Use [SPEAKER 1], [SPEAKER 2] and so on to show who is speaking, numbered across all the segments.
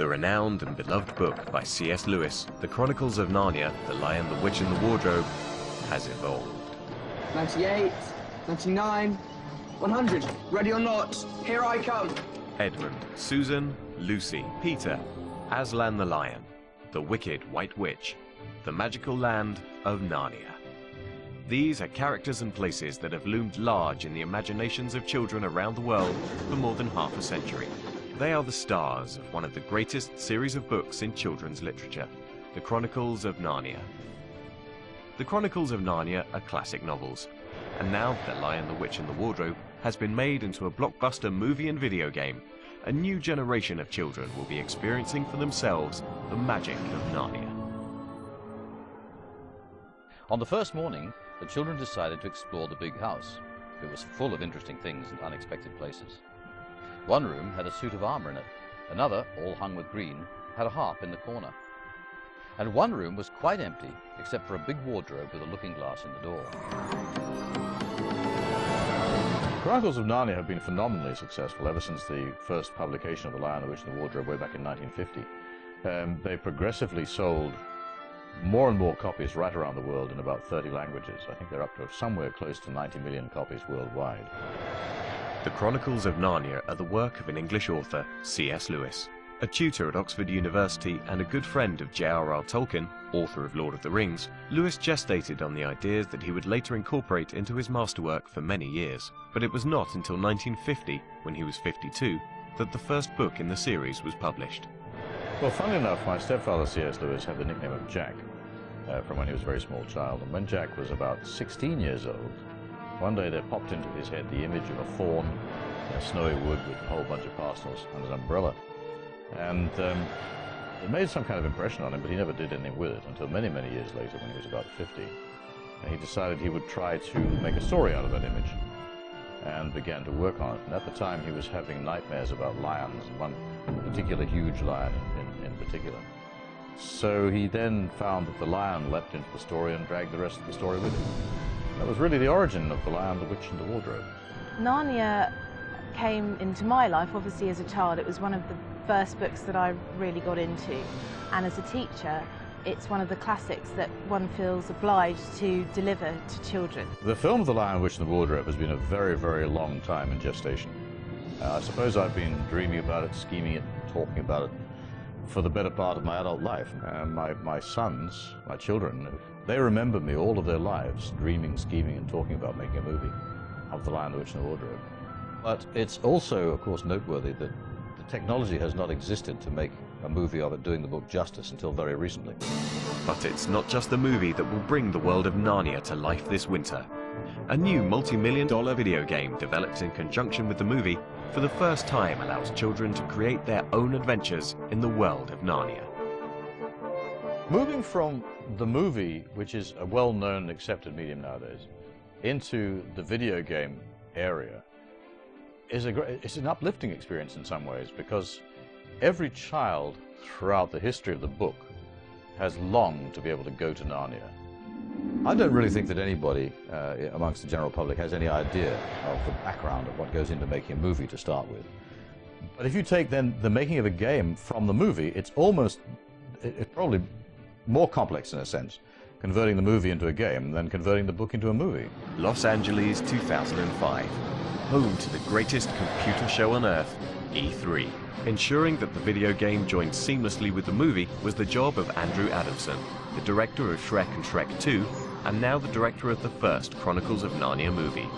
[SPEAKER 1] The renowned and beloved book by C.S. Lewis, The Chronicles of Narnia, The Lion, the Witch and the Wardrobe, has evolved.
[SPEAKER 2] 98, 99, 100. Ready or not, here I come.
[SPEAKER 1] Edmund, Susan, Lucy, Peter, Aslan the Lion, the Wicked White Witch, the magical land of Narnia. These are characters and places that have loomed large in the imaginations of children around the world for more than half a century. They are the stars of one of the greatest series of books in children's literature, The Chronicles of Narnia. The Chronicles of Narnia are classic novels, and now The Lion, the Witch and the Wardrobe has been made into a blockbuster movie and video game. A new generation of children will be experiencing for themselves the magic of Narnia.
[SPEAKER 3] On the first morning, the children decided to explore the big house. It was full of interesting things and unexpected places. One room had a suit of armor in it. Another, all hung with green, had a harp in the corner. And one room was quite empty, except for a big wardrobe with a looking glass in the door.
[SPEAKER 4] Chronicles of Narnia have been phenomenally successful ever since the first publication of The Lion, the Witch and the Wardrobe way back in 1950. They progressively sold more and more copies right around the world in about 30 languages. I think they're up to somewhere close to 90 million copies worldwide.
[SPEAKER 1] The Chronicles of Narnia are the work of an English author, C.S. Lewis. A tutor at Oxford University and a good friend of J.R.R. Tolkien, author of Lord of the Rings, Lewis gestated on the ideas that he would later incorporate into his masterwork for many years. But it was not until 1950, when he was 52, that the first book in the series was published.
[SPEAKER 4] Well, funnily enough, my stepfather, C.S. Lewis, had the nickname of Jack from when he was a very small child. And when Jack was about 16 years old, one day there popped into his head the image of a fawn in a snowy wood with a whole bunch of parcels and an umbrella. And it made some kind of impression on him, but he never did anything with it until many, many years later when he was about 50. And he decided he would try to make a story out of that image and began to work on it. And at the time he was having nightmares about lions, and one particular huge lion in particular. So he then found that the lion leapt into the story and dragged the rest of the story with him. That was really the origin of The Lion, the Witch and the Wardrobe.
[SPEAKER 5] Narnia came into my life, obviously, as a child. It was one of the first books that I really got into. And as a teacher, it's one of the classics that one feels obliged to deliver to children.
[SPEAKER 4] The film of The Lion, the Witch and the Wardrobe has been a very, very long time in gestation. I suppose I've been dreaming about it, scheming it, talking about it for the better part of my adult life. My sons, my children, they remember me all of their lives dreaming, scheming and talking about making a movie of The Lion, the Witch and the Wardrobe. But it's also, of course, noteworthy that the technology has not existed to make a movie of it doing the book justice until very recently.
[SPEAKER 1] But it's not just the movie that will bring the world of Narnia to life this winter. A new multi-million-dollar video game developed in conjunction with the movie for the first time allows children to create their own adventures in the world of Narnia.
[SPEAKER 4] Moving from the movie, which is a well-known and accepted medium nowadays, into the video game area is it's an uplifting experience in some ways, because every child throughout the history of the book has longed to be able to go to Narnia.
[SPEAKER 3] I don't really think that anybody amongst the general public has any idea of the background of what goes into making a movie to start with.
[SPEAKER 4] But if you take then the making of a game from the movie, it's probably more complex in a sense, converting the movie into a game than converting the book into a movie.
[SPEAKER 1] Los Angeles 2005, home to the greatest computer show on earth, E3. Ensuring that the video game joined seamlessly with the movie was the job of Andrew Adamson, the director of Shrek and Shrek 2, and now the director of the first Chronicles of Narnia movie.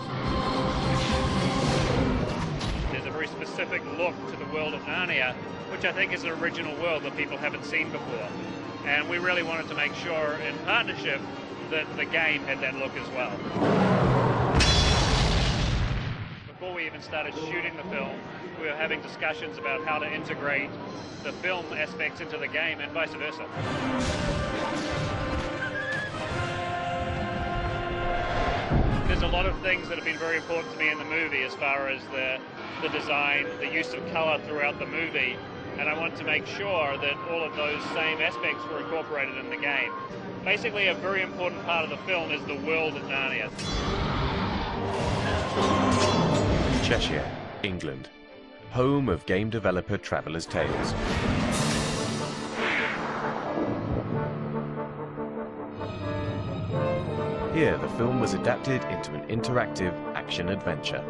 [SPEAKER 6] There's a very specific look to the world of Narnia, which I think is an original world that people haven't seen before. And we really wanted to make sure, in partnership, that the game had that look as well. Before we even started shooting the film, we were having discussions about how to integrate the film aspects into the game and vice versa. There's a lot of things that have been very important to me in the movie as far as the design, the use of color throughout the movie, and I wanted to make sure that all of those same aspects were incorporated in the game. Basically, a very important part of the film is the world of Narnia.
[SPEAKER 1] Cheshire, England, home of game developer Traveller's Tales. Here, the film was adapted into an interactive action-adventure.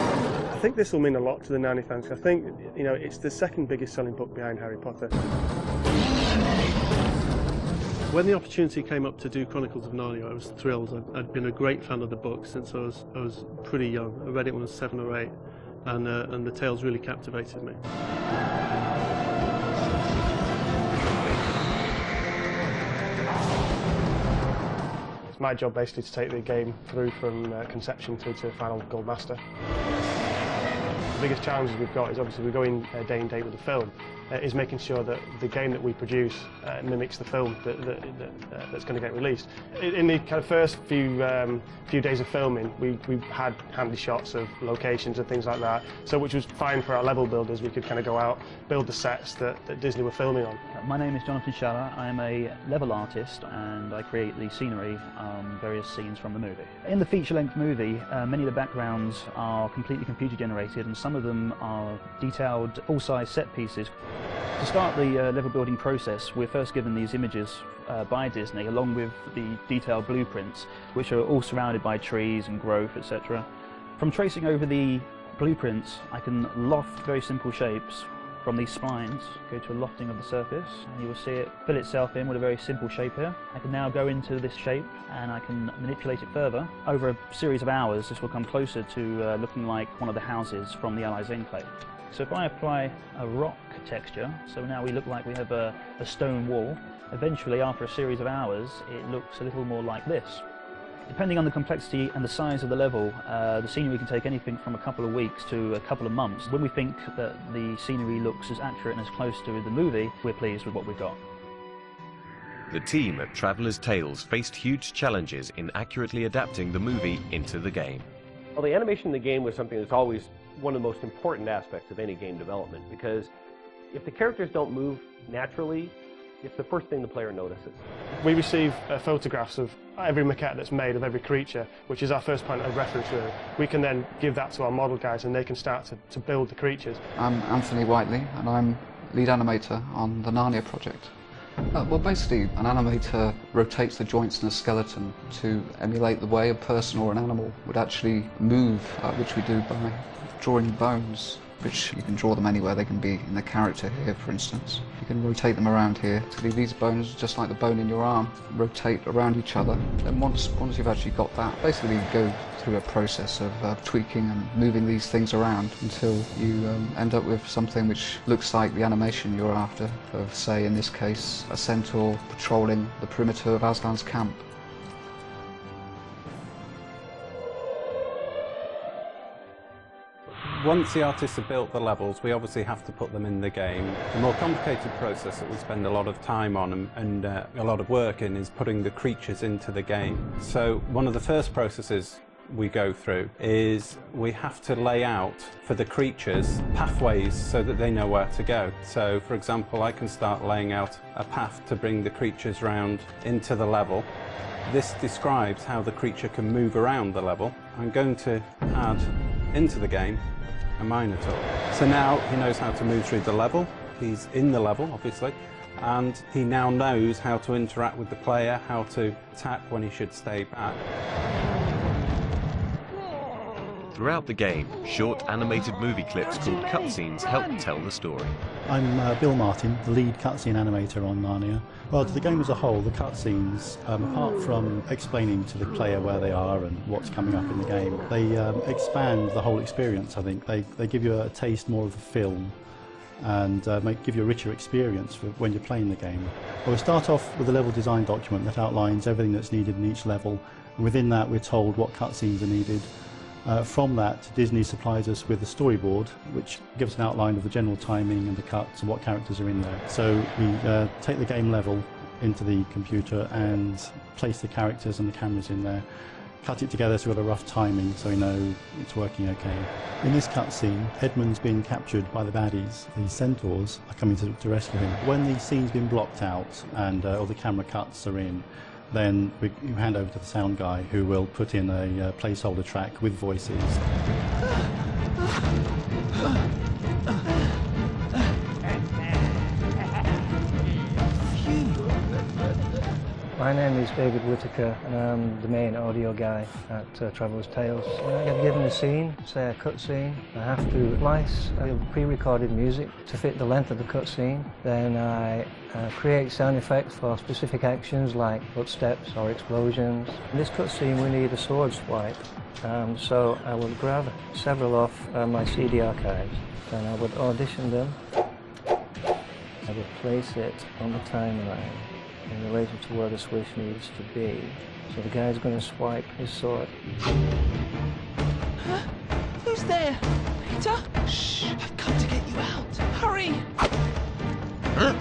[SPEAKER 7] I think this will mean a lot to the Narnia fans. I think, you know, it's the second biggest selling book behind Harry Potter. When the opportunity came up to do Chronicles of Narnia, I was thrilled. I'd been a great fan of the book since I was pretty young. I read it when I was 7 or 8, and the tales really captivated me. It's my job basically to take the game through from conception through to final gold master. The biggest challenges we've got is obviously we're going day and date with the film, is making sure that the game that we produce mimics the film that's going to get released. In the kind of first few days of filming, we had handy shots of locations and things like that, so which was fine for our level builders. We could kind of go out, build the sets that Disney were filming on.
[SPEAKER 8] My name is Jonathan Schaller. I'm a level artist and I create the scenery on various scenes from the movie. In the feature-length movie, many of the backgrounds are completely computer generated and some of them are detailed full-size set pieces. To start the level building process, we're first given these images by Disney along with the detailed blueprints, which are all surrounded by trees and growth, etc. From tracing over the blueprints, I can loft very simple shapes from these spines, go to a lofting of the surface, and you will see it fill itself in with a very simple shape here. I can now go into this shape and I can manipulate it further. Over a series of hours, this will come closer to looking like one of the houses from the Allies' enclave. So if I apply a rock texture, so now we look like we have a stone wall, eventually after a series of hours it looks a little more like this. Depending on the complexity and the size of the level, the scenery can take anything from a couple of weeks to a couple of months. When we think that the scenery looks as accurate and as close to the movie, we're pleased with what we've got.
[SPEAKER 1] The team at Traveller's Tales faced huge challenges in accurately adapting the movie into the game.
[SPEAKER 9] Well, the animation in the game was something that's always one of the most important aspects of any game development, because if the characters don't move naturally, it's the first thing the player notices.
[SPEAKER 7] We receive photographs of every maquette that's made of every creature, which is our first point of reference really. We can then give that to our model guys and they can start to build the creatures.
[SPEAKER 10] I'm Anthony Whiteley and I'm lead animator on the Narnia project. Well, basically an animator rotates the joints in a skeleton to emulate the way a person or an animal would actually move, which we do by drawing bones, which you can draw them anywhere. They can be in the character here, for instance. You can rotate them around here. These bones, just like the bone in your arm, rotate around each other. And once you've actually got that, basically you go through a process of tweaking and moving these things around until you end up with something which looks like the animation you're after, of, say, in this case, a centaur patrolling the perimeter of Aslan's camp.
[SPEAKER 11] Once the artists have built the levels, we obviously have to put them in the game. The more complicated process that we spend a lot of time on and a lot of work in is putting the creatures into the game. So one of the first processes we go through is we have to lay out for the creatures pathways so that they know where to go. So for example, I can start laying out a path to bring the creatures round into the level. This describes how the creature can move around the level. I'm going to add into the game a Minotaur. So now he knows how to move through the level. He's in the level, obviously, and he now knows how to interact with the player, how to attack when he should stay back.
[SPEAKER 1] Throughout the game, short animated movie clips called cutscenes help tell the story.
[SPEAKER 12] I'm Bill Martin, the lead cutscene animator on Narnia. Well, to the game as a whole, the cutscenes, apart from explaining to the player where they are and what's coming up in the game, they expand the whole experience, I think. They give you a taste more of the film and give you a richer experience for when you're playing the game. Well, we start off with a level design document that outlines everything that's needed in each level, and within that we're told what cutscenes are needed. From that, Disney supplies us with a storyboard, which gives an outline of the general timing and the cuts and what characters are in there. So we take the game level into the computer and place the characters and the cameras in there, cut it together so we've got a rough timing so we know it's working okay. In this cutscene, Edmund's been captured by the baddies. The centaurs are coming to rescue him. When the scene's been blocked out and all the camera cuts are in, then we hand over to the sound guy who will put in a placeholder track with voices.
[SPEAKER 13] My name is David Whitaker and I'm the main audio guy at Traveller's Tales. When I get given a scene, say a cutscene, I have to splice pre-recorded music to fit the length of the cutscene. Then I create sound effects for specific actions like footsteps or explosions. In this cutscene we need a sword swipe, so I will grab several off my CD archives and I would audition them. I would place it on the timeline in relation to where the switch needs to be. So the guy's going to swipe his sword.
[SPEAKER 14] Huh? Who's there? Peter? Shh! I've come to get you out. Hurry!
[SPEAKER 15] Huh?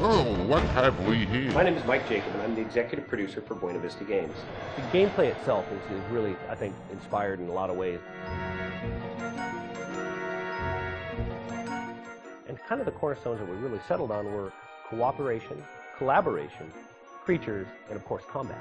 [SPEAKER 15] Oh, what have we here?
[SPEAKER 9] My name is Mike Jacob, and I'm the executive producer for Buena Vista Games. The gameplay itself is really, I think, inspired in a lot of ways. And kind of the cornerstones that we really settled on were cooperation, collaboration, creatures, and of course combat.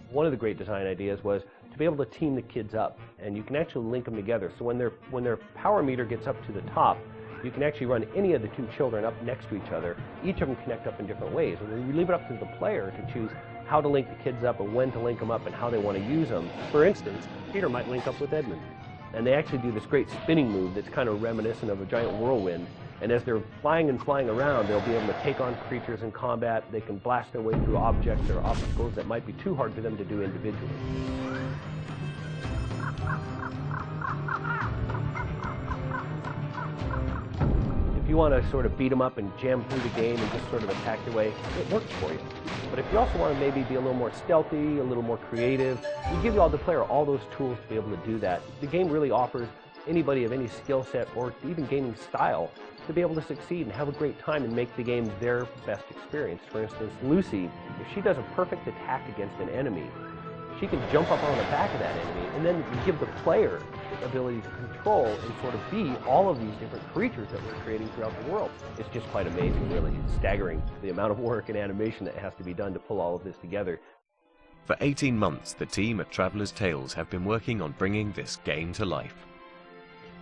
[SPEAKER 9] One of the great design ideas was to be able to team the kids up, and you can actually link them together. So when their power meter gets up to the top, you can actually run any of the two children up next to each other. Each of them connect up in different ways, and we leave it up to the player to choose how to link the kids up and when to link them up and how they want to use them. For instance, Peter might link up with Edmund, and they actually do this great spinning move that's kind of reminiscent of a giant whirlwind. And as they're flying and flying around, they'll be able to take on creatures in combat. They can blast their way through objects or obstacles that might be too hard for them to do individually. If you want to sort of beat them up and jam through the game and just sort of attack your way, it works for you. But if you also want to maybe be a little more stealthy, a little more creative, we give you all the player all those tools to be able to do that. The game really offers anybody of any skill set or even gaming style to be able to succeed and have a great time and make the game their best experience. For instance, Lucy, if she does a perfect attack against an enemy, she can jump up on the back of that enemy and then give the player the ability to control and sort of be all of these different creatures that we're creating throughout the world. It's just quite amazing, really. It's staggering, the amount of work and animation that has to be done to pull all of this together.
[SPEAKER 1] For 18 months, the team at Traveller's Tales have been working on bringing this game to life.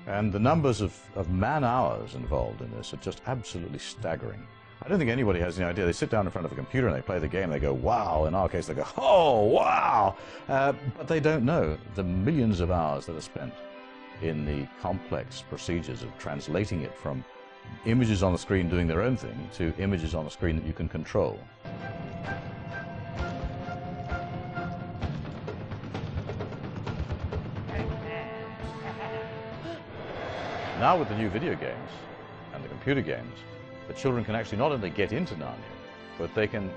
[SPEAKER 4] And the numbers of man-hours involved in this are just absolutely staggering. I don't think anybody has any idea. They sit down in front of a computer and they play the game and they go, wow. In our case, they go, oh, wow. But they don't know the millions of hours that are spent in the complex procedures of translating it from images on the screen doing their own thing to images on the screen that you can control. Now with the new video games and the computer games, the children can actually not only get into Narnia, but they can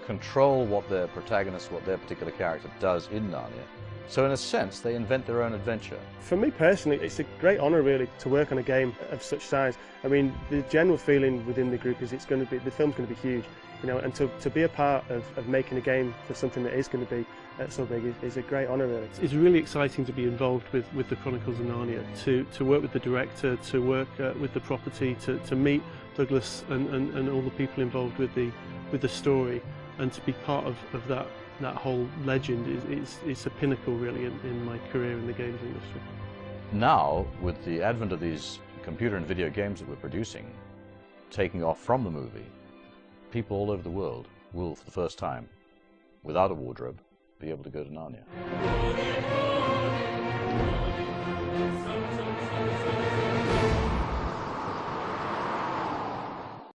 [SPEAKER 4] control what their protagonist, what their particular character does in Narnia. So in a sense, they invent their own adventure.
[SPEAKER 7] For me personally, it's a great honour really to work on a game of such size. I mean, the general feeling within the group is the film's going to be huge, you know, and to be a part of making a game for something that is going to be so big is a great honour really.
[SPEAKER 16] It's really exciting to be involved with the Chronicles of Narnia, to work with the director, to work with the property, to meet Douglas and all the people involved with the story, and to be part of that whole legend is a pinnacle really in my career in the games industry.
[SPEAKER 4] Now, with the advent of these computer and video games that we're producing, taking off from the movie, people all over the world will, for the first time, without a wardrobe, be able to go to Narnia.